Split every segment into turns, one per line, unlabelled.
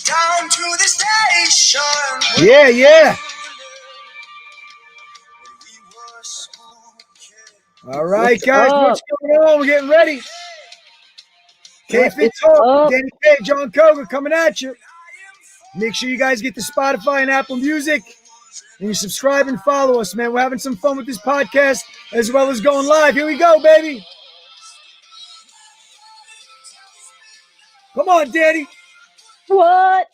Down to the station.
Yeah. All right, guys, what's going on? We're getting ready. KFIT Talk, Danny K, John Koga coming at you. Make sure you guys get to Spotify and Apple Music, and you subscribe and follow us, man. We're having some fun with this podcast as well as going live. Here we go, baby. Come on, Danny.
What?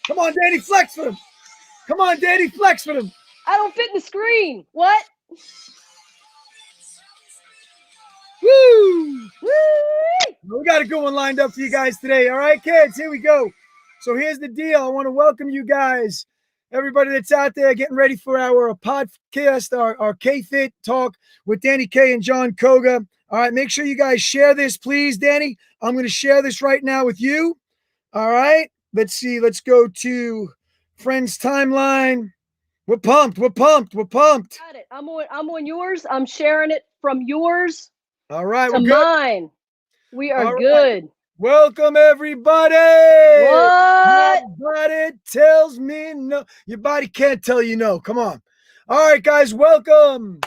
Come on, Danny, flex for them. Come on, Danny, flex for them.
I don't fit in the screen. What?
Woo! We got a good one lined up for you guys today. All right, kids, here we go. So here's the deal. I want to welcome you guys, everybody that's out there getting ready for our podcast, our KFIT Talk with Danny K and John Koga. All right, make sure you guys share this, please. Danny, I'm going to share this right now with you. All right, let's see. Let's go to Friends Timeline. We're pumped. Got
it. I'm on yours. I'm sharing it from yours.
All right,
to mine. We are
all
good.
Right. Welcome, everybody.
What?
My body tells me no. Your body can't tell you no. Come on. All right, guys, welcome.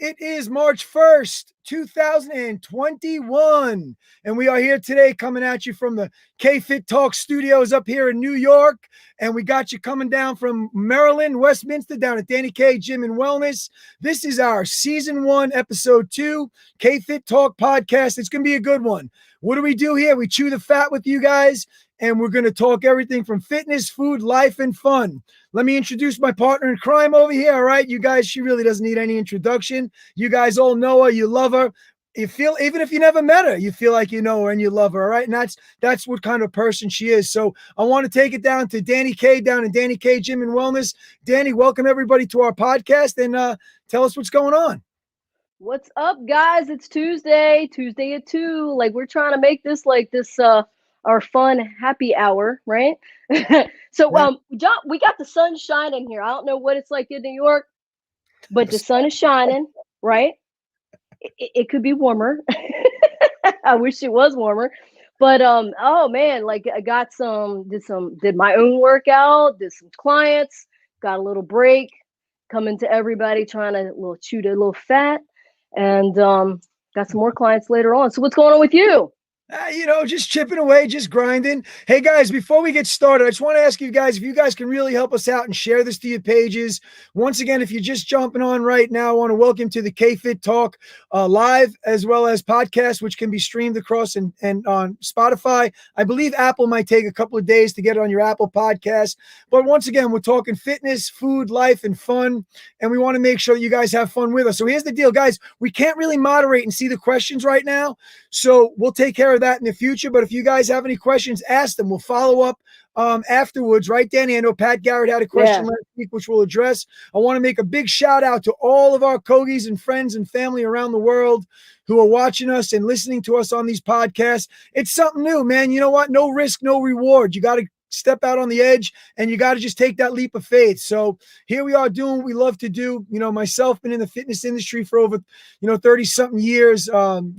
It is March 1st, 2021, and we are here today coming at you from the KFIT Talk studios up here in New York, and we got you coming down from Maryland, Westminster, down at Danny K Gym and Wellness. This is our Season 1, Episode 2, KFIT Talk podcast. It's going to be a good one. What do we do here? We chew the fat with you guys, and we're going to talk everything from fitness, food, life, and fun. Let me introduce my partner in crime over here, all right? You guys, she really doesn't need any introduction. You guys all know her. You love her. You feel, even if you never met her, you feel like you know her and you love her, all right? And that's what kind of person she is. So I want to take it down to Danny K down in Danny K Gym and Wellness. Danny, welcome everybody to our podcast, and tell us what's going on.
What's up, guys? It's Tuesday at 2. Like, we're trying to make this like this our fun happy hour, right? So John, we got the sun shining here. I don't know what it's like in New York, but the sun is shining, right? It could be warmer. I wish it was warmer. But oh man, like I got did my own workout, did some clients, got a little break, coming to everybody, trying to chew a little fat, and got some more clients later on. So what's going on with you?
Just chipping away, just grinding. Hey, guys, before we get started, I just want to ask you guys if you guys can really help us out and share this to your pages. Once again, if you're just jumping on right now, I want to welcome to the KFIT Talk live as well as podcast, which can be streamed across and on Spotify. I believe Apple might take a couple of days to get it on your Apple podcast. But once again, we're talking fitness, food, life, and fun, and we want to make sure that you guys have fun with us. So here's the deal, guys. We can't really moderate and see the questions right now, so we'll take care of that in the future. But if you guys have any questions, ask them. We'll follow up afterwards, right, Danny? I know Pat Garrett had a question last week, which we'll address. I want to make a big shout out to all of our Kogis and friends and family around the world who are watching us and listening to us on these podcasts. It's something new, man. You know what? No risk, no reward. You got to step out on the edge, and you got to just take that leap of faith. So here we are doing what we love to do. Myself, been in the fitness industry for over 30 something years,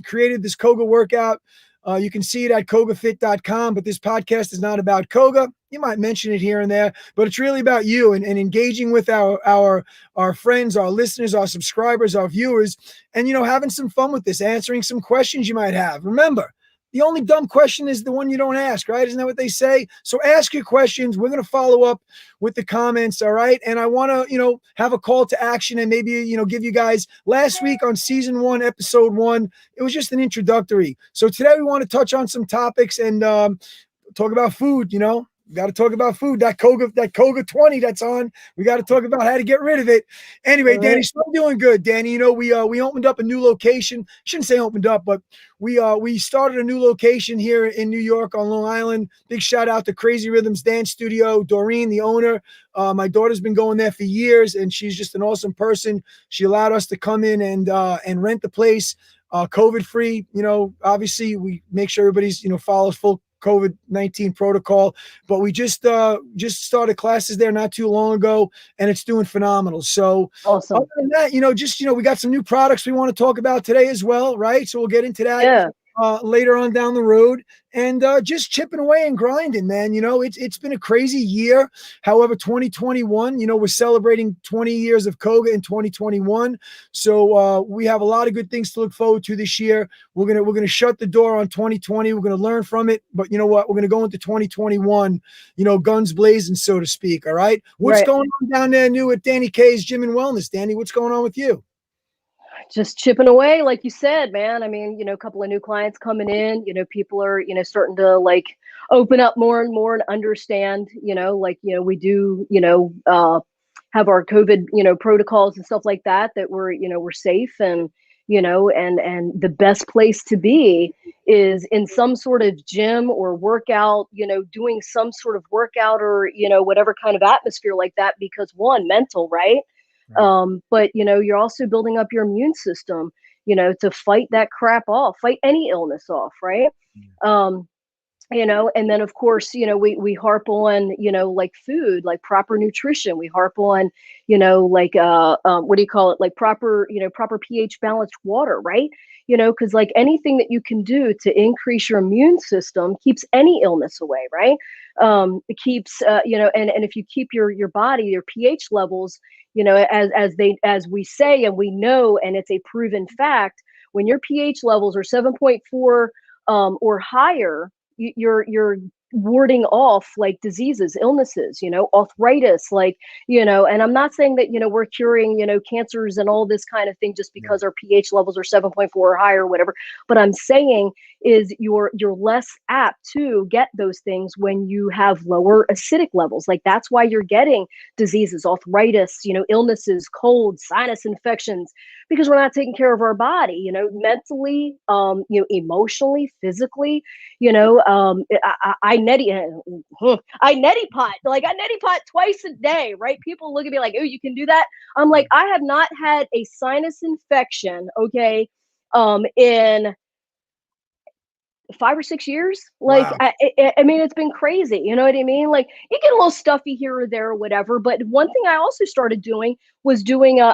created this Koga workout. You can see it at kogafit.com, but this podcast is not about Koga. You might mention it here and there, but it's really about you and engaging with our friends, our listeners, our subscribers, our viewers, and, having some fun with this, answering some questions you might have. Remember, the only dumb question is the one you don't ask, right? Isn't that what they say? So ask your questions. We're going to follow up with the comments, all right? And I want to, have a call to action and maybe, give you guys, last week on Season 1, Episode 1, it was just an introductory. So today we want to touch on some topics and talk about food, We got to talk about food. That Koga 20 that's on. We got to talk about how to get rid of it. Anyway, Danny, still doing good, Danny. We opened up a new location. Shouldn't say opened up, but we started a new location here in New York on Long Island. Big shout out to Crazy Rhythms Dance Studio. Doreen, the owner. My daughter's been going there for years, and she's just an awesome person. She allowed us to come in and rent the place, COVID free. Obviously we make sure everybody's follows full COVID-19 protocol, but we just started classes there not too long ago, and it's doing phenomenal. So
Awesome.
other than that, we got some new products we want to talk about today as well, right? So we'll get into that.
Yeah.
Later on down the road, and just chipping away and grinding, man. It's been a crazy year. However, 2021, we're celebrating 20 years of Koga in 2021. So we have a lot of good things to look forward to this year. We're gonna shut the door on 2020. We're gonna learn from it, but you know what? We're gonna go into 2021, guns blazing, so to speak. All right. What's going on down there new at Danny K's Gym and Wellness? Danny, what's going on with you?
Just chipping away, like you said, man. I mean, a couple of new clients coming in, people are, starting to like open up more and more and understand, we do, have our COVID, protocols and stuff like that, that we're safe, and, and the best place to be is in some sort of gym or workout, doing some sort of workout or, whatever kind of atmosphere like that, because one, mental, right? But you're also building up your immune system, to fight that crap off, fight any illness off, right? And then of course, we harp on, like food, like proper nutrition. We harp on, like what do you call it? Like proper pH balanced water, right? Because like anything that you can do to increase your immune system keeps any illness away, right? It keeps and if you keep your body, your pH levels, as we say and we know, and it's a proven fact, when your pH levels are 7.4 or higher, you're warding off like diseases, illnesses, arthritis, like, and I'm not saying that, we're curing, cancers and all this kind of thing just because our pH levels are 7.4 or higher or whatever. But I'm saying is you're less apt to get those things when you have lower acidic levels. Like that's why you're getting diseases, arthritis, illnesses, colds, sinus infections, because we're not taking care of our body, mentally, emotionally, physically, I neti pot. Like I neti pot twice a day, right? People look at me like, oh, you can do that. I'm like, I have not had a sinus infection, okay, in 5 or 6 years. Like, wow. I mean, it's been crazy. You know what I mean? Like you get a little stuffy here or there or whatever. But one thing I also started doing was doing a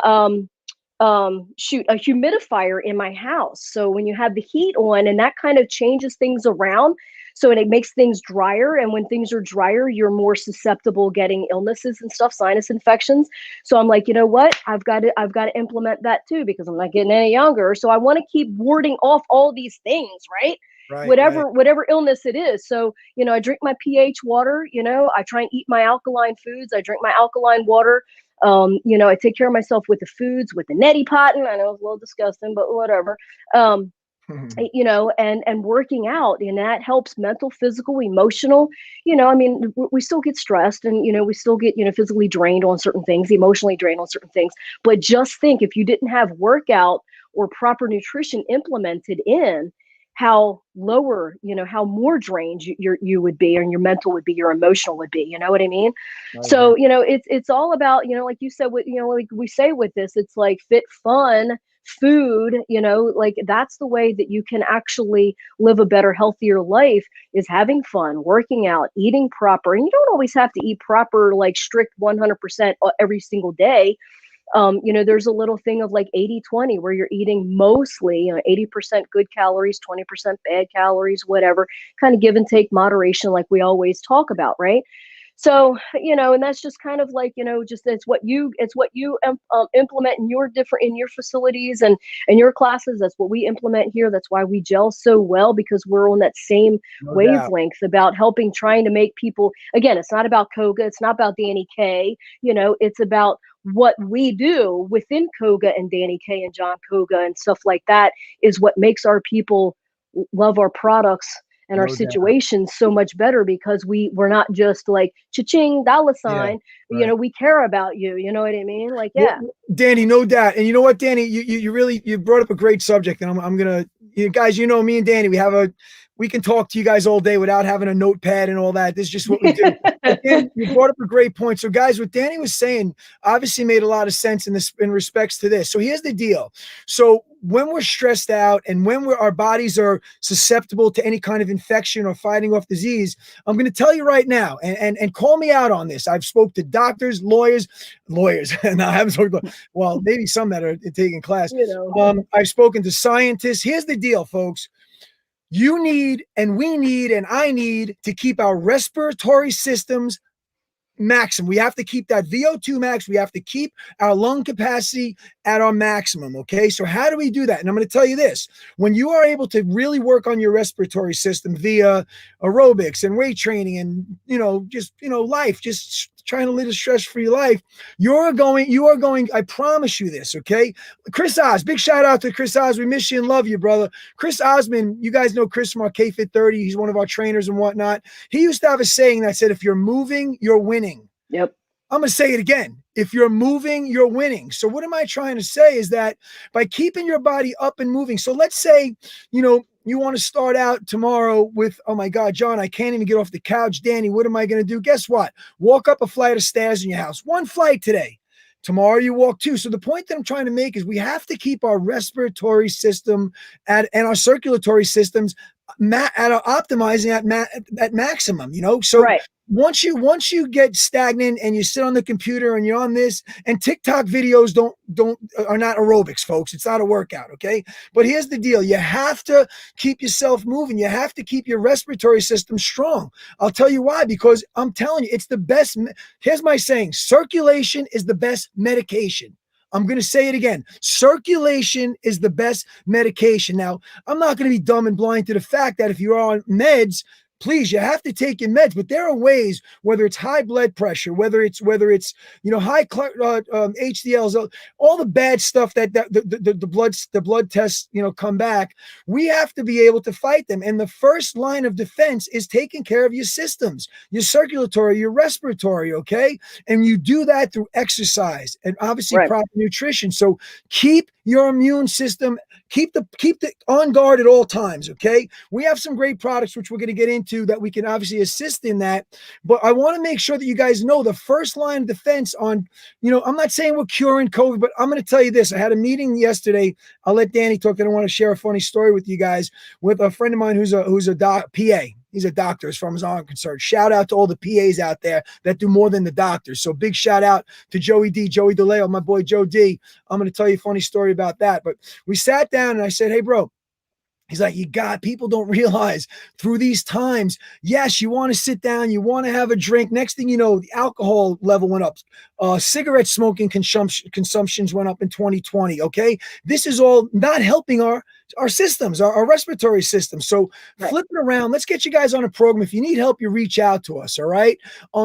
humidifier in my house. So when you have the heat on, and that kind of changes things around, so it makes things drier, and when things are drier, you're more susceptible getting illnesses and stuff, sinus infections. So I'm like, you know what, I've got to implement that too, because I'm not getting any younger. So I want to keep warding off all these things, right? Whatever illness it is. So I drink my pH water, I try and eat my alkaline foods, I drink my alkaline water. I take care of myself with the foods, with the neti pot, and I know it's a little disgusting, but whatever. And working out, and that helps mental, physical, emotional. I mean, we still get stressed, and we still get physically drained on certain things, emotionally drained on certain things. But just think, if you didn't have workout or proper nutrition implemented in, how lower, how more drained you would be, and your mental would be, your emotional would be, you know what I mean? Okay. So, it's all about, like you said, like we say with this, it's like fit, fun, food, like that's the way that you can actually live a better, healthier life, is having fun, working out, eating proper. And you don't always have to eat proper, like strict 100% every single day. There's a little thing of like 80-20, where you're eating mostly 80% good calories, 20% bad calories, whatever, kind of give and take, moderation, like we always talk about, right? So, and that's just kind of like, just it's what you implement in your facilities and your classes. That's what we implement here. That's why we gel so well, because we're on that same wavelength about helping, trying to make people, again, it's not about Koga, it's not about Danny K, it's about what we do within Koga and Danny K and John Koga and stuff like that, is what makes our people love our products and our situations so much better, because we're not just like cha-ching, dollar sign. Yeah, right. We care about you. You know what I mean? Like, yeah.
Well, Danny, no doubt. And you know what, Danny, you really brought up a great subject, and I'm gonna, guys, me and Danny, we have we can talk to you guys all day without having a notepad and all that. This is just what we do. But Dan, you brought up a great point. So guys, what Danny was saying obviously made a lot of sense in respects to this. So here's the deal. So when we're stressed out and when our bodies are susceptible to any kind of infection or fighting off disease, I'm going to tell you right now, and call me out on this. I've spoke to doctors, lawyers, and I haven't spoken to, well, maybe some that are taking class. I've spoken to scientists. Here's the deal, folks. You need, and we need, and I need to keep our respiratory systems maximum. We have to keep that VO2 max. We have to keep our lung capacity at our maximum. Okay. So how do we do that? And I'm going to tell you this, when you are able to really work on your respiratory system via aerobics and weight training and, life, just trying to live a stress-free life, you are going, I promise you this, okay? Chris Oz, big shout out to Chris Oz. We miss you and love you, brother. Chris Osman, you guys know Chris from our KFIT 30. He's one of our trainers and whatnot. He used to have a saying that said, if you're moving, you're winning.
Yep.
I'm going to say it again. If you're moving, you're winning. So what am I trying to say is that by keeping your body up and moving. So let's say, you want to start out tomorrow with, oh my God, John, I can't even get off the couch. Danny, what am I going to do? Guess what? Walk up a flight of stairs in your house. One flight today. Tomorrow you walk two. So the point that I'm trying to make is we have to keep our respiratory system and our circulatory systems optimizing at maximum, So
right.
Once you get stagnant and you sit on the computer and you're on this, and TikTok videos are not aerobics, folks. It's not a workout, okay? But here's the deal. You have to keep yourself moving. You have to keep your respiratory system strong. I'll tell you why, because I'm telling you, it's the best. Here's my saying, circulation is the best medication. I'm going to say it again. Circulation is the best medication. Now, I'm not going to be dumb and blind to the fact that if you're on meds, please, you have to take your meds, but there are ways, whether it's high blood pressure, whether it's high HDLs, all the bad stuff that the blood tests come back. We have to be able to fight them, and the first line of defense is taking care of your systems, your circulatory, your respiratory. Okay, and you do that through exercise and obviously proper nutrition. So keep your immune system, keep the on guard at all times. Okay, we have some great products which we're going to get into that we can obviously assist in that, but I want to make sure that you guys know the first line of defense on, I'm not saying we're curing COVID, but I'm going to tell you this. I had a meeting yesterday. I'll let Danny talk. I don't want to share a funny story with you guys with a friend of mine who's a PA. He's a doctor as far as I'm concerned. Shout out to all the PAs out there that do more than the doctors. So big shout out to Joey DeLeo, my boy Joe D. I'm going to tell you a funny story about that. But we sat down and I said, hey, bro, he's like, people don't realize through these times, yes, you want to sit down, you want to have a drink. Next thing you know, the alcohol level went up. Cigarette smoking consumptions went up in 2020. Okay. This is all not helping our systems, our respiratory system. So flip it around. Let's get you guys on a program. If you need help, you reach out to us. All right.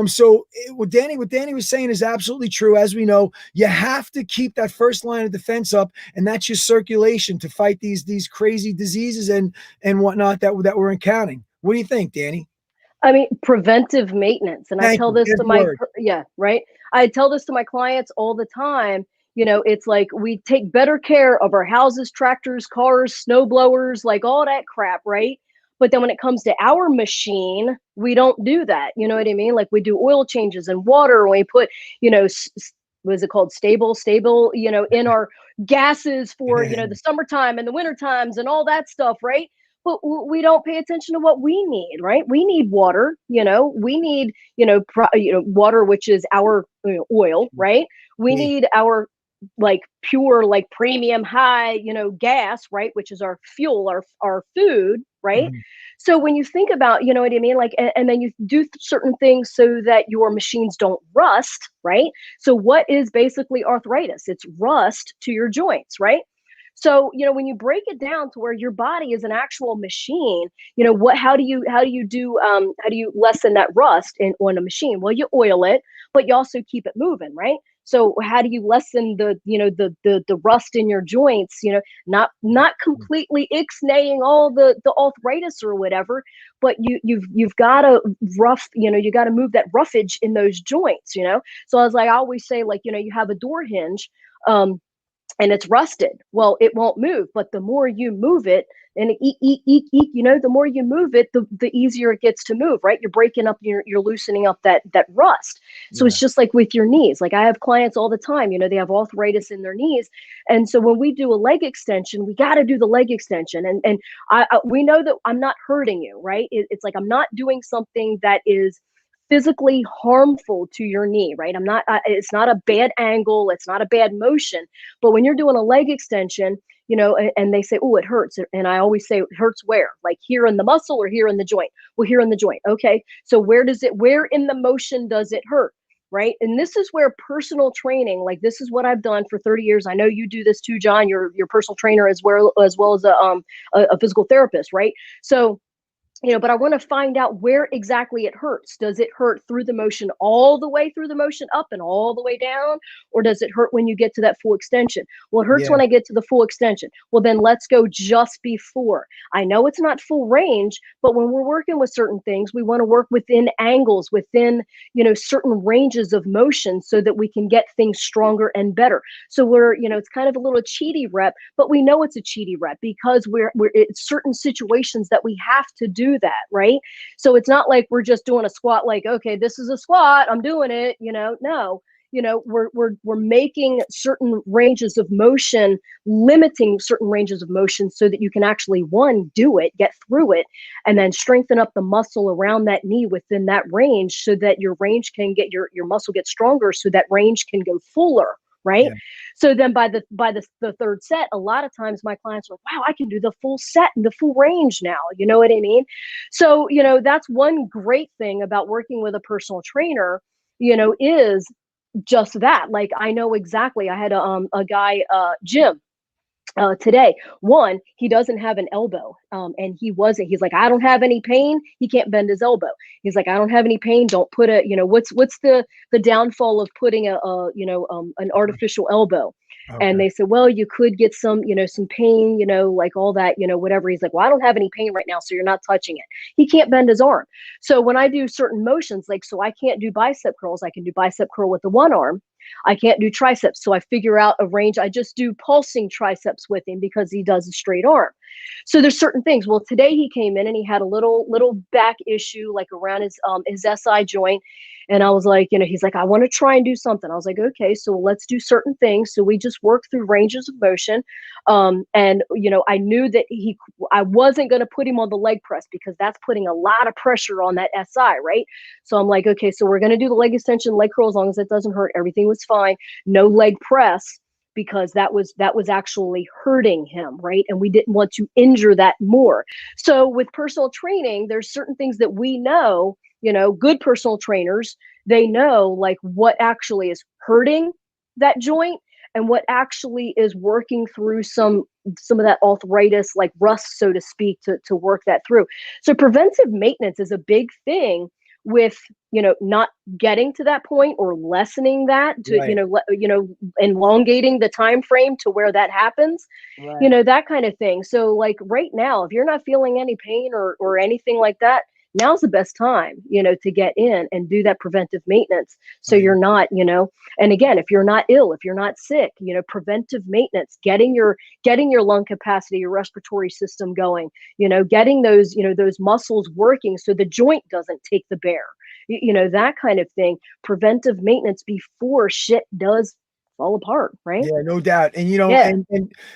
So what Danny was saying is absolutely true. As we know, you have to keep that first line of defense up, and that's your circulation to fight these crazy diseases and whatnot that we're encountering. What do you think, Danny?
I mean, preventive maintenance. And I tell this to I tell this to my clients all the time. It's like we take better care of our houses, tractors, cars, snow blowers, like all that crap, right? But then when it comes to our machine, we don't do that. You know what I mean? Like we do oil changes and water, and we put, what is it called? Stable, in our gases for, the summertime and the winter times and all that stuff, right? But we don't pay attention to what we need, right? We need water, we need, water, which is our oil, right? We need our pure, premium high, gas, right? Which is our fuel, our food, right? Mm-hmm. So when you think about, you know what I mean? And then you do certain things so that your machines don't rust, right? So what is basically arthritis? It's rust to your joints, right? So, when you break it down to where your body is an actual machine, how do you lessen that rust on a machine? Well, you oil it, but you also keep it moving, right? So how do you lessen the rust in your joints, not completely ixnaying all the arthritis or whatever, but you've got to you got to move that roughage in those joints, So I was like, I always say, you have a door hinge, and it's rusted. Well, it won't move, but the more you move it, and eek, eek, eek, eek, the more you move it, the easier it gets to move, right? You're breaking up, you're loosening up that rust. So it's just like with your knees. Like I have clients all the time, they have arthritis in their knees. And so when we do a leg extension, we got to do the leg extension. And we know that I'm not hurting you, right? It's like I'm not doing something that is physically harmful to your knee, right? It's not a bad angle, it's not a bad motion. But when you're doing a leg extension, and they say, oh, it hurts. And I always say, it hurts where? Like here in the muscle or here in the joint? Well, here in the joint. Okay. So where in the motion does it hurt? Right. And this is where personal training, like this is what I've done for 30 years. I know you do this too, John. You're personal trainer as well as a physical therapist, right? So but I want to find out where exactly it hurts. Does it hurt through the motion, all the way through the motion up and all the way down? Or does it hurt when you get to that full extension? Well, it hurts when I get to the full extension. Well, then let's go just before. I know it's not full range, but when we're working with certain things, we want to work within angles, within, certain ranges of motion so that we can get things stronger and better. So we're, it's kind of a little cheaty rep, but we know it's a cheaty rep because it's certain situations that we have to do that, right? So it's not like we're just doing a squat like, okay, this is a squat, I'm doing it, no. We're making certain ranges of motion, limiting certain ranges of motion so that you can actually, one, do it, get through it, and then strengthen up the muscle around that knee within that range so that your range can get your muscle gets stronger so that range can go fuller. Right. Yeah. So then by the third set, a lot of times my clients are like, wow, I can do the full set and the full range now. You know what I mean? So, that's one great thing about working with a personal trainer, is just that. Like, I know exactly. I had a guy, Jim, today. One, he doesn't have an elbow, and he's like, I don't have any pain. He can't bend his elbow. He's like, I don't have any pain. Don't put what's the downfall of putting an artificial elbow. Okay. And they said, well, you could get some pain, like all that, whatever. He's like, well, I don't have any pain right now, so you're not touching it. He can't bend his arm. So when I do certain motions, like, so I can't do bicep curls. I can do bicep curl with the one arm. I can't do triceps. So I figure out a range. I just do pulsing triceps with him because he does a straight arm. So there's certain things. Well, today he came in and he had a little back issue, like around his SI joint. And I was like, he's like, I want to try and do something. I was like, okay, so let's do certain things. So we just worked through ranges of motion. And, I knew that I wasn't going to put him on the leg press because that's putting a lot of pressure on that SI, right? So I'm like, okay, so we're going to do the leg extension, leg curl, as long as it doesn't hurt. Everything was fine. No leg press, because that was actually hurting him, right? And we didn't want to injure that more. So with personal training, there's certain things that we know, good personal trainers, they know like what actually is hurting that joint and what actually is working through some of that arthritis, like rust, so to speak, to work that through. So preventive maintenance is a big thing with, not getting to that point or lessening that to, right. Elongating the time frame to where that happens, right. That kind of thing. So like right now, if you're not feeling any pain or anything like that, now's the best time, to get in and do that preventive maintenance. So you're not, and again, if you're not ill, if you're not sick, preventive maintenance, getting your lung capacity, your respiratory system going, getting those muscles working so the joint doesn't take the bear, that kind of thing. Preventive maintenance before shit does fall apart, right?
Yeah, no doubt. And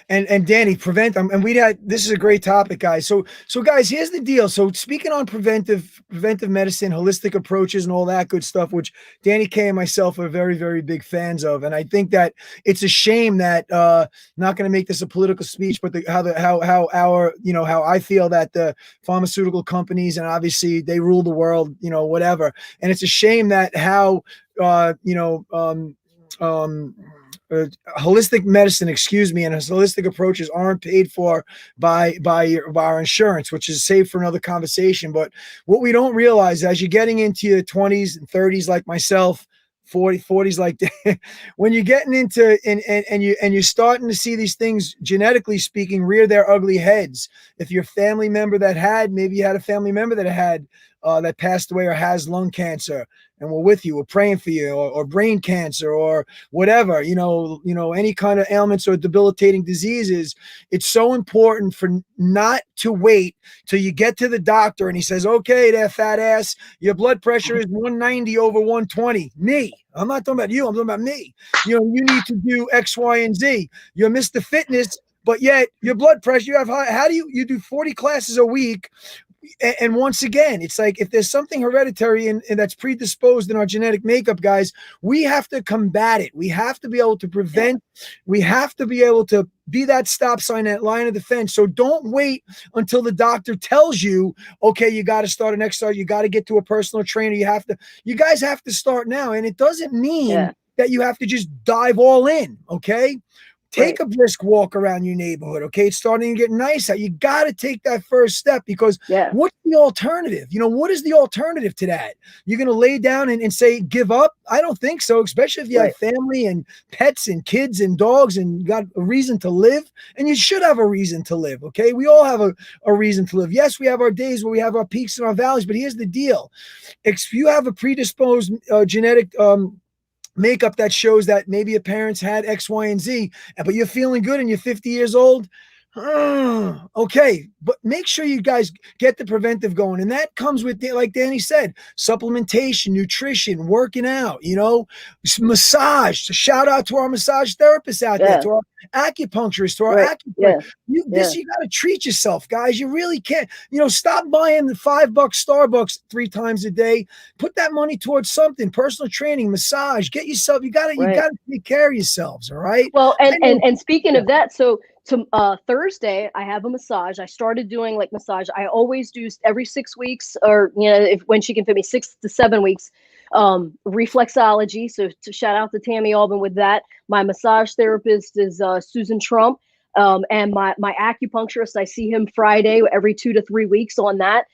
and Dani, this is a great topic, guys. So guys, here's the deal. So speaking on preventive medicine, holistic approaches and all that good stuff, which Dani K and myself are very, very big fans of. And I think that it's a shame that not going to make this a political speech, but how I feel that the pharmaceutical companies, and obviously they rule the world, whatever. And it's a shame that how holistic medicine, and holistic approaches aren't paid for by our insurance, which is saved for another conversation. But what we don't realize, as you're getting into your 20s and 30s, like myself, 40s like that, when you're getting into and you're starting to see these things, genetically speaking, rear their ugly heads. If your family member maybe you had a family member that had that passed away or has lung cancer, and we're with you. We're praying for you, or brain cancer, or whatever, any kind of ailments or debilitating diseases. It's so important for not to wait till you get to the doctor and he says, okay, there, fat ass, your blood pressure is 190 over 120. Me. I'm not talking about you. I'm talking about me. You need to do X, Y, and Z. You're Mr. Fitness, but yet your blood pressure, you have high. How do you do 40 classes a week? And once again, it's like if there's something hereditary and that's predisposed in our genetic makeup, guys, we have to combat it. We have to be able to prevent. We have to be able to be that stop sign, that line of defense. So don't wait until the doctor tells you, okay, you got to start an exercise. You got to get to a personal trainer. You guys have to start now. And it doesn't mean that you have to just dive all in. Okay. Take a brisk walk around your neighborhood, okay? It's starting to get nice out. You got to take that first step because what's the alternative? What is the alternative to that? You're going to lay down and say, give up? I don't think so, especially if you have family and pets and kids and dogs and got a reason to live. And you should have a reason to live, okay? We all have a reason to live. Yes, we have our days where we have our peaks and our valleys, but here's the deal. If you have a predisposed genetic makeup that shows that maybe your parents had X, Y, and Z, but you're feeling good and you're 50 years old. Okay, but make sure you guys get the preventive going. And that comes with, like Dani said, supplementation, nutrition, working out, massage. Shout out to our massage therapists out there, to our acupuncturists, to our acupuncture. You got to treat yourself, guys. You really can't, stop buying the $5 Starbucks 3 times a day. Put that money towards something, personal training, massage, get yourself, you got to take care of yourselves. All right.
Well, and speaking of that, so Thursday, I have a massage. I started doing like massage. I always do every 6 weeks, or when she can fit me, 6 to 7 weeks. Reflexology. So to shout out to Tammy Albin with that. My massage therapist is Susan Trump, and my acupuncturist. I see him Friday every 2 to 3 weeks on that.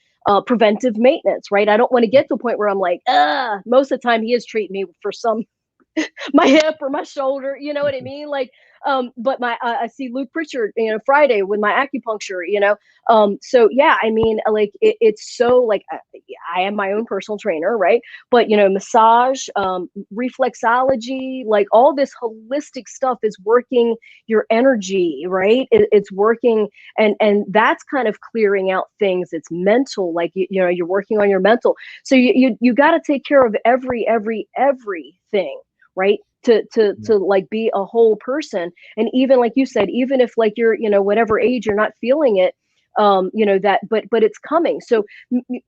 Preventive maintenance, right? I don't want to get to a point where I'm like, most of the time he is treating me for some my hip or my shoulder, you know what I mean? Like, but I see Luke Pritchard, Friday with my acupuncture, so yeah, I mean, like it's so like, I am my own personal trainer, right? But, massage, reflexology, like all this holistic stuff is working your energy, right? It's working. And that's kind of clearing out things. It's mental, like, you're working on your mental. So you got to take care of everything, right? To like be a whole person. And even like you said, even if like you're, whatever age, you're not feeling it, but it's coming. So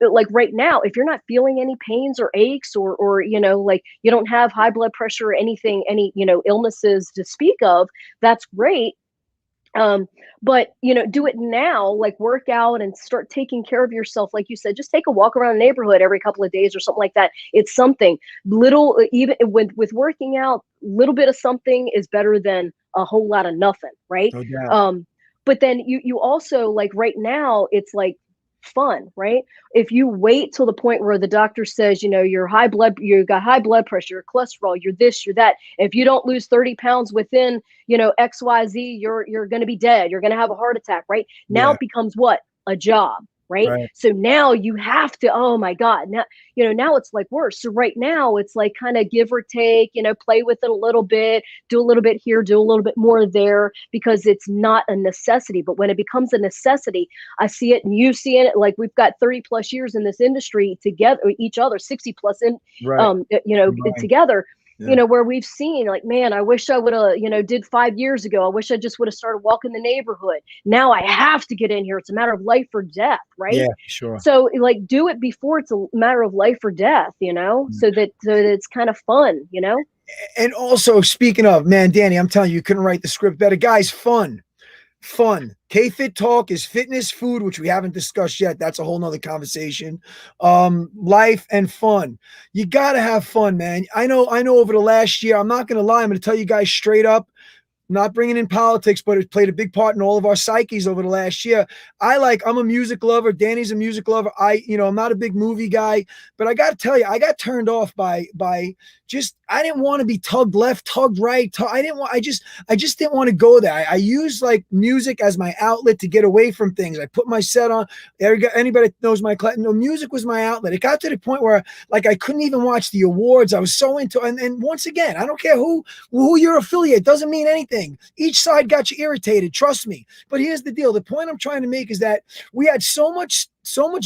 like right now, if you're not feeling any pains or aches or, like you don't have high blood pressure or anything, any, illnesses to speak of, that's great. But do it now, like work out and start taking care of yourself. Like you said, just take a walk around the neighborhood every couple of days or something like that. It's something little, even with working out, little bit of something is better than a whole lot of nothing. Right.
No doubt.
But then you also, like right now, it's like fun, right? If you wait till the point where the doctor says, you got high blood pressure, your cholesterol, you're this, you're that. If you don't lose 30 pounds within, XYZ, you're going to be dead. You're going to have a heart attack, right? Now it becomes what? A job, right? So now you have to, oh my God, now it's like worse. So right now it's like kind of give or take, play with it a little bit, do a little bit here, do a little bit more there, because it's not a necessity. But when it becomes a necessity, I see it and you see it. Like we've got 30 plus years in this industry together, each other, 60 plus in, together. Where we've seen like, man, I wish I would have, did 5 years ago. I wish I just would have started walking the neighborhood. Now I have to get in here. It's a matter of life or death, right?
Yeah, sure.
So like do it before it's a matter of life or death, so that it's kind of fun,
And also speaking of, man, Dani, I'm telling you, you couldn't write the script better. Guys, fun. KFIT Talk is fitness, food, which we haven't discussed yet. That's a whole nother conversation. Life and fun. You got to have fun, man. I know over the last year, I'm not going to lie. I'm going to tell you guys straight up, not bringing in politics, but it played a big part in all of our psyches over the last year. I'm a music lover. Dani's a music lover. I'm not a big movie guy, but I got to tell you, I got turned off by I didn't want to be tugged left, tugged right. I just didn't want to go there. I use like music as my outlet to get away from things. I put my set on. Anybody that knows my class, music was my outlet. It got to the point where like I couldn't even watch the awards. I was so into, and once again, I don't care who your affiliate, doesn't mean anything. Each side got you irritated, trust me. But here's the deal. The point I'm trying to make is that we had so much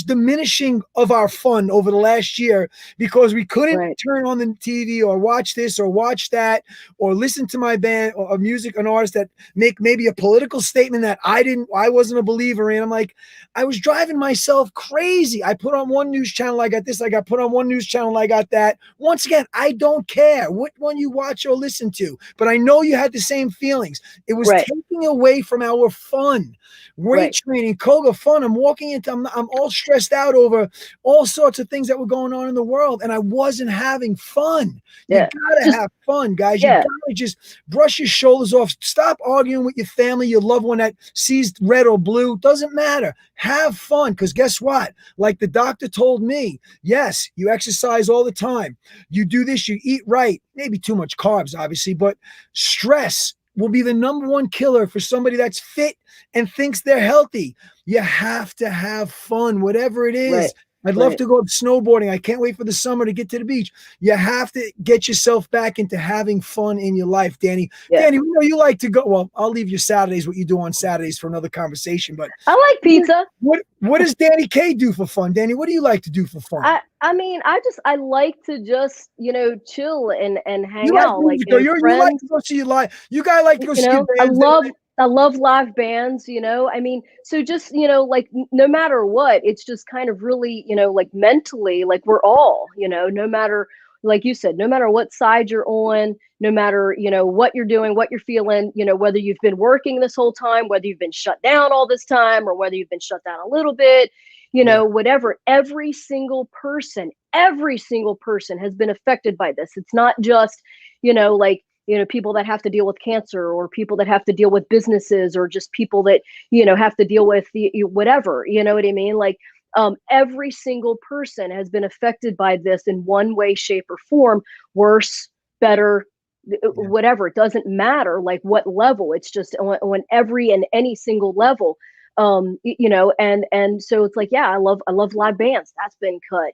diminishing of our fun over the last year because we couldn't turn on the TV or watch this or watch that or listen to my band or music, an artist that make maybe a political statement that I wasn't a believer in. I'm like, I was driving myself crazy. I put on one news channel, I got this, I got put on one news channel, I got that. Once again, I don't care what one you watch or listen to, but I know you had the same feelings. It was taking away from our fun. Weight training, Koga fun. I'm walking into, I'm all stressed out over all sorts of things that were going on in the world, and I wasn't having fun. You gotta have fun, guys. You gotta just brush your shoulders off. Stop arguing with your family, your loved one that sees red or blue. Doesn't matter. Have fun, because guess what? Like the doctor told me, yes, you exercise all the time. You do this, you eat right. Maybe too much carbs, obviously, but stress will be the number one killer for somebody that's fit and thinks they're healthy. You have to have fun, whatever it is. I'd love to go snowboarding. I can't wait for the summer to get to the beach. You have to get yourself back into having fun in your life, Dani. Dani, we know you like to go. Well, I'll leave your Saturdays, what you do on Saturdays, for another conversation. But
I like pizza.
What does Dani K do for fun? Dani, what do you like to do for fun?
I mean, I like to just, chill and hang
you
out.
Like, you like to go see you guys like to go see bands.
I love live bands, I mean, so just, like no matter what, it's just kind of really, like mentally, like we're all, no matter, like you said, no matter what side you're on, no matter, what you're doing, what you're feeling, whether you've been working this whole time, whether you've been shut down all this time, or whether you've been shut down a little bit, whatever, every single person has been affected by this. It's not just, like, people that have to deal with cancer, or people that have to deal with businesses, or just people that, have to deal with whatever, you know what I mean? Like, every single person has been affected by this in one way, shape, or form, worse, better, whatever. It doesn't matter like what level. It's just on every and any single level. And so it's like, I love live bands. That's been cut,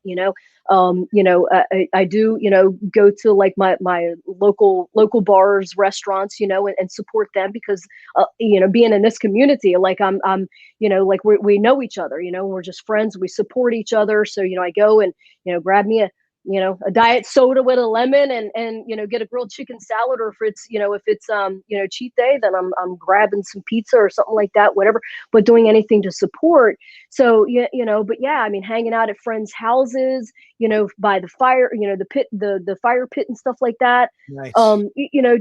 I do, go to like my local bars, restaurants, and support them because, being in this community, like I'm, like we know each other, we're just friends. We support each other. So, I go and, grab me a diet soda with a lemon and get a grilled chicken salad, or if it's cheat day, then I'm grabbing some pizza or something like that, whatever, but doing anything to support. So, but I mean, hanging out at friends' houses, by the fire, the pit, the fire pit and stuff like that.
Nice.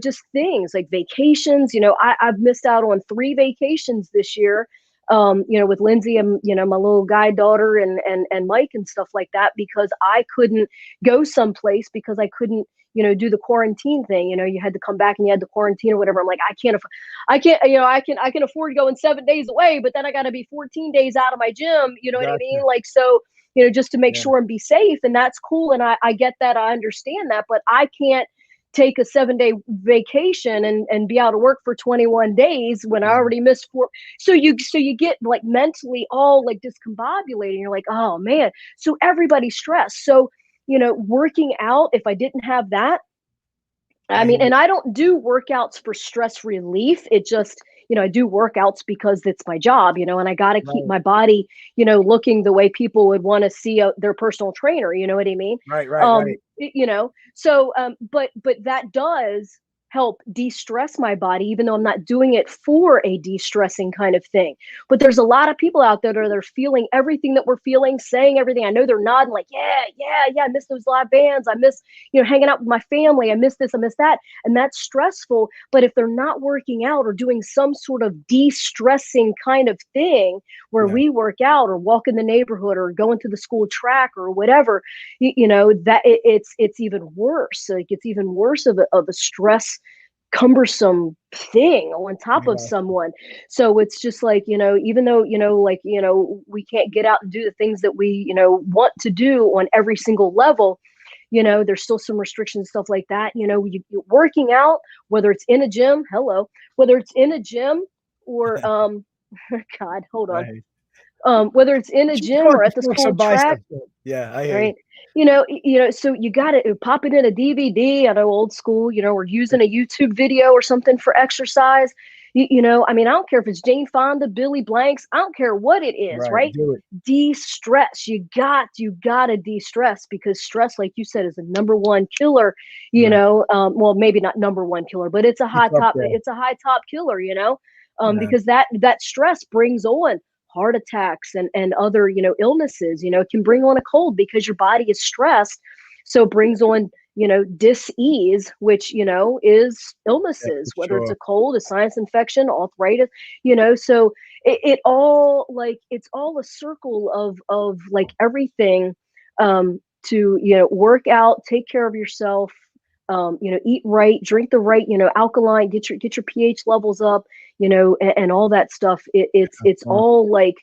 Just things like vacations, I've missed out on 3 vacations this year. With Lindsay and, my little guide daughter and Mike and stuff like that, because I couldn't go someplace because I couldn't, do the quarantine thing. You had to come back and you had to quarantine or whatever. I'm like, I can afford going 7 days away, but then I got to be 14 days out of my gym. You know what I mean? Like, so, just to make sure and be safe, and that's cool. And I get that. I understand that, but I can't take a 7-day vacation and be out of work for 21 days when I already missed 4. So you get like mentally all like discombobulated. You're like, oh man. So everybody's stressed. So, working out, if I didn't have that, I mean, and I don't do workouts for stress relief. It just, I do workouts because it's my job, and I got to keep my body, looking the way people would want to see their personal trainer. You know what I mean?
Right.
So, but that does help de-stress my body, even though I'm not doing it for a de-stressing kind of thing. But there's a lot of people out there that are feeling everything that we're feeling, saying everything. I know they're nodding like, yeah, I miss those live bands. I miss, hanging out with my family. I miss this, I miss that. And that's stressful. But if they're not working out or doing some sort of de-stressing kind of thing where we work out or walk in the neighborhood or go into the school track or whatever, that it's even worse. Like it's even worse of a stress cumbersome thing on top of someone. So it's just like, even though, we can't get out and do the things that we, want to do on every single level, you know, there's still some restrictions, stuff like that. You know, you're working out, whether it's in a gym, whether it's in a gym or God, hold on.
Right.
Whether it's in a
Just
gym
fun
or
to
at the
flex
school
some
track,
biceps. Yeah, I hear you.
right? So you got to pop it in a DVD. I know old school, you know, or using a YouTube video or something for exercise. I mean, I don't care if it's Jane Fonda, Billy Blanks. I don't care what it is,
Right.
right?
Do it.
De-stress. You gotta de-stress, because stress, like you said, is the number one killer.
Right.
Well, maybe not number one killer, but it's a high
It's up
top.
there.
It's a high top killer.
Yeah.
Because that stress brings on heart attacks and other illnesses. It can bring on a cold because your body is stressed, so it brings on dis-ease, which is
Yeah, for
illnesses, whether it's
sure.
a cold, a sinus infection, arthritis. So it all, like, it's all a circle of like everything, to work out, take care of yourself, eat right, drink the right alkaline, get your pH levels up, and all that stuff. It's
Uh,
all like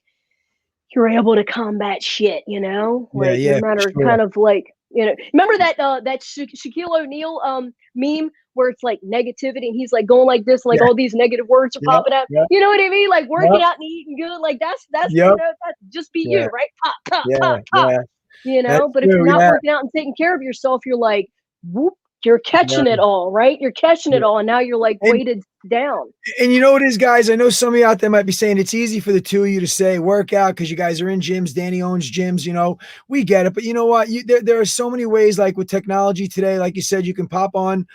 you're able to combat shit,
Yeah,
like no
yeah, for
matter
sure.
kind of like, remember that Shaquille O'Neal meme where it's like negativity and he's like going like this, like
Yeah,
all these negative words are
yep,
popping out.
yep,
You know what I mean? Like working
yep,
out and eating good, like that's
yep,
that just be
yeah,
you, right? Pop, pop,
yeah,
pop, pop.
yeah. That's
But if you're
true.
not
Yeah,
working out and taking care of yourself, you're like, whoop, you're catching
yeah,
it all, right? You're catching it
yeah.
all, and now you're like
And
weighted down.
you know what it is, guys? I know some of you out there might be saying it's easy for the two of you to say work out because you guys are in gyms. Danny owns gyms, we get it. But you know what? There are so many ways, like with technology today, like you said, you can pop on,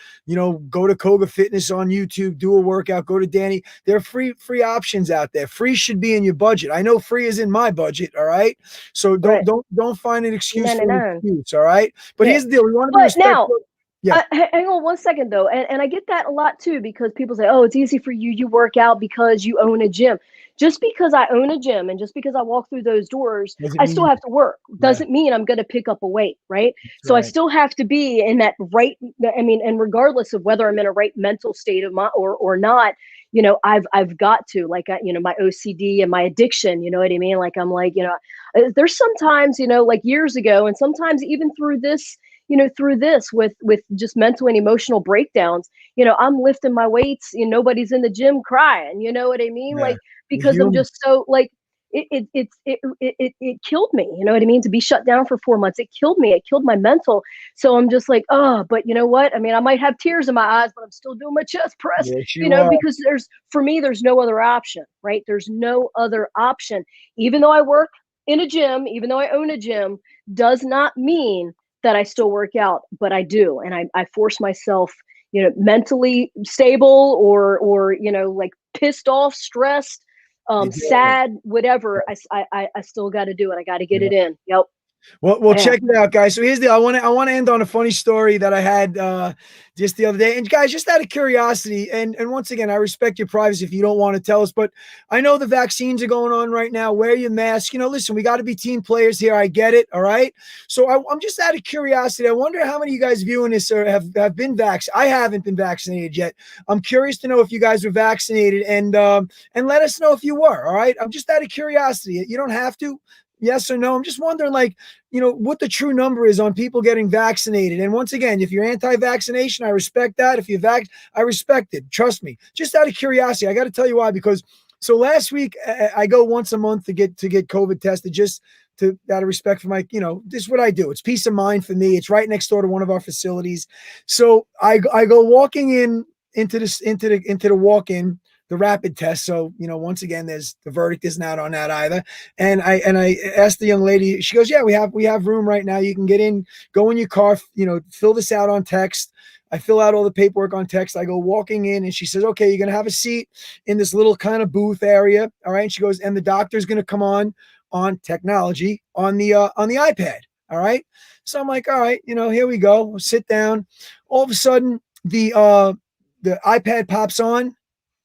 go to Koga Fitness on YouTube, do a workout, go to Danny. There are free options out there. Free should be in your budget. I know free is in my budget, all right? So don't
Right.
don't find an excuse
No, no,
for an
no.
excuse, all right? But
Yeah.
here's the deal. We want to be
But now,
respectful. Yeah.
hang on one second though, and I get that a lot too, because people say, "Oh, it's easy for you. You work out because you own a gym." Just because I own a gym and just because I walk through those doors,
Doesn't
I
mean
still
you,
have to work.
yeah,
Doesn't mean I'm going to pick up a weight, right?
that's
So I
right.
still have to be in that right. I mean, and regardless of whether I'm in a right mental state of my or not, I've got to, like, my OCD and my addiction. You know what I mean? Like, I'm like, there's sometimes, like years ago, and sometimes even through this with just mental and emotional breakdowns, I'm lifting my weights, nobody's in the gym crying, you know what I mean?
Yeah.
Like,
You're
because I'm
human.
just so like, it killed me, you know what I mean, to be shut down for 4 months. It killed me, it killed my mental. So I'm just like, oh, but you know what, I mean, I might have tears in my eyes, but I'm still doing my chest press,
Yes, you are.
because for me, there's no other option, right? There's no other option. Even though I work in a gym, even though I own a gym, does not mean that I still work out, but I do. And I force myself, mentally stable, or, like pissed off, stressed,
You do.
sad, whatever. I still got to do it. I got to get
Yeah.
it in. Yep.
Well,
Yeah.
check it out, guys. So here's the. I want to end on a funny story that I had just the other day. And guys, just out of curiosity, and once again, I respect your privacy if you don't want to tell us. But I know the vaccines are going on right now. Wear your mask. Listen, we got to be team players here. I get it. All right. So I'm just out of curiosity. I wonder how many of you guys viewing this or have been vaccinated. I haven't been vaccinated yet. I'm curious to know if you guys were vaccinated, and let us know if you were. All right. I'm just out of curiosity. You don't have to. Yes or no. I'm just wondering, like, what the true number is on people getting vaccinated. And once again, if you're anti-vaccination, I respect that. If you're I respect it. Trust me. Just out of curiosity, I got to tell you why. Because so last week I go once a month to get COVID tested, just to out of respect for my, this is what I do. It's peace of mind for me. It's right next door to one of our facilities. So I go walking into the walk-in, the rapid test. So, once again, there's the verdict isn't out on that either. And I asked the young lady, she goes, yeah, we have room right now. You can get in, go in your car, fill this out on text. I fill out all the paperwork on text. I go walking in and she says, okay, you're going to have a seat in this little kind of booth area. All right. And she goes, and the doctor's going to come on technology on the iPad. All right. So I'm like, all right, here we go. We'll sit down. All of a sudden the iPad pops on.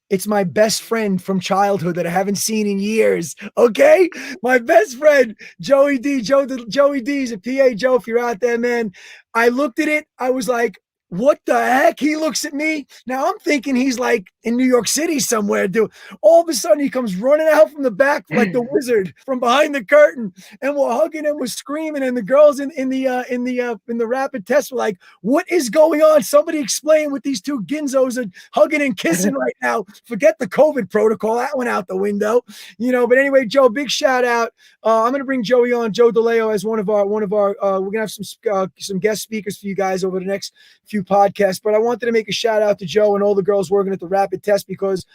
It's my best friend from childhood that I haven't seen in years. Okay. My best friend, Joey D. Joey D's a PA. Joe, if you're out there, man. I looked at it. I was like, what the heck? He looks at me. Now I'm thinking he's like in New York City somewhere, dude. All of a sudden he comes running out from the back like the wizard from behind the curtain, and we're hugging and we're screaming. And the girls in the rapid test were like, "What is going on? Somebody explain what these two ginzos are hugging and kissing right now." Forget the COVID protocol. That went out the window, you know. But anyway, Joe, big shout out. I'm gonna bring Joey on, Joe DeLeo, as one of our we're gonna have some guest speakers for you guys over the next few podcasts. But I wanted to make a shout out to Joe and all the girls working at the rapid test, because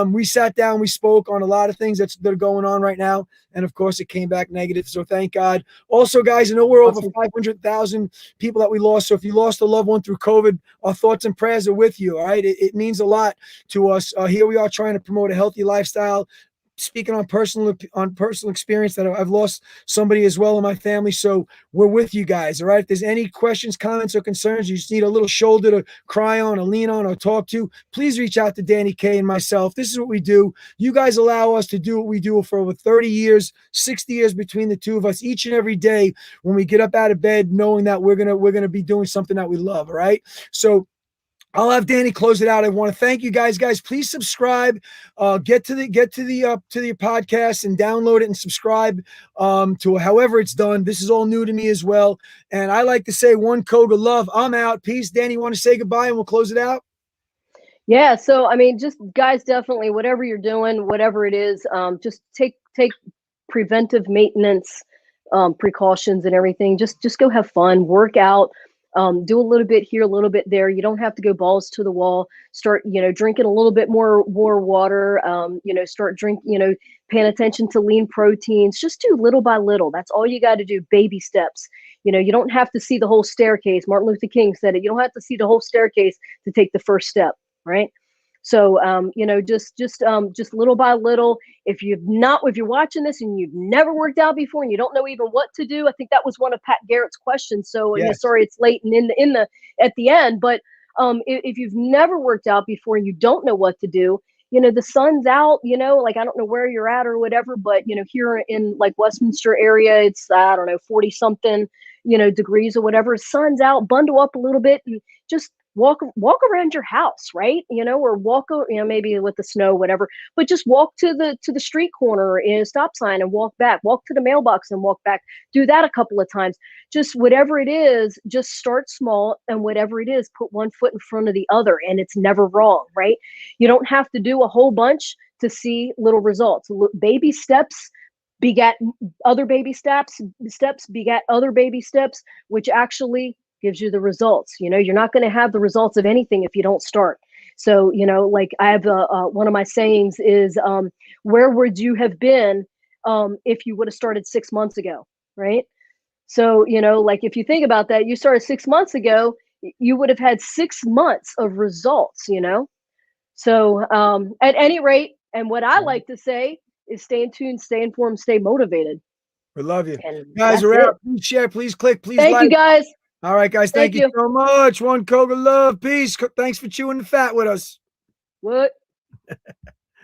we sat down, we spoke on a lot of things that are going on right now, and of course it came back negative, so thank God. Also, guys, I know we're over 500,000 people that we lost, so if you lost a loved one through COVID, our thoughts and prayers are with you. All right, it means a lot to us. Here we are trying to promote a healthy lifestyle, speaking on personal experience, that I've lost somebody as well in my family. So we're with you guys. All right. If there's any questions, comments, or concerns, you just need a little shoulder to cry on, or lean on, or talk to, please reach out to Danny K and myself. This is what we do. You guys allow us to do what we do for over 30 years, 60 years between the two of us, each and every day when we get up out of bed, knowing that we're going to be doing something that we love. All right. So I'll have Danny close it out. I want to thank you guys. Please subscribe. Get to the podcast and download it and subscribe to however it's done. This is all new to me as well. And I like to say, one Koga love. I'm out. Peace. Danny, you want to say goodbye and we'll close it out?
Yeah. So I mean, just guys, definitely whatever you're doing, whatever it is, just take preventive maintenance precautions and everything. Just go have fun, work out. Do a little bit here, a little bit there. You don't have to go balls to the wall. Start, drinking a little bit more water. Start paying attention to lean proteins. Just do little by little. That's all you got to do. Baby steps. You don't have to see the whole staircase. Martin Luther King said it. You don't have to see the whole staircase to take the first step, right? So, just little by little. If you're watching this and you've never worked out before and you don't know even what to do, I think that was one of Pat Garrett's questions. So,
Yes.
sorry it's late and at the end, but if you've never worked out before and you don't know what to do, the sun's out. Like I don't know where you're at or whatever, but here in like Westminster area, it's 40 something degrees or whatever. Sun's out. Bundle up a little bit and just walk around your house, right? Or walk, maybe with the snow, whatever, but just walk to the street corner in a stop sign and walk back, walk to the mailbox and walk back. Do that a couple of times. Just whatever it is, just start small, and whatever it is, put one foot in front of the other, and it's never wrong, right? You don't have to do a whole bunch to see little results. Baby steps begat other baby steps begat other baby steps, which actually gives you the results. You're not going to have the results of anything if you don't start. So, like I have one of my sayings is, where would you have been if you would have started 6 months ago, right? So, like if you think about that, you started 6 months ago, you would have had 6 months of results, So at any rate, and what I like to say is stay in tune, stay informed, stay motivated.
We love you.
And
Guys, we're out. Please share, please click, please like.
Thank you, guys.
All right, guys. Thank you so much. One Koga love. Peace. Thanks for chewing the fat with us.
What?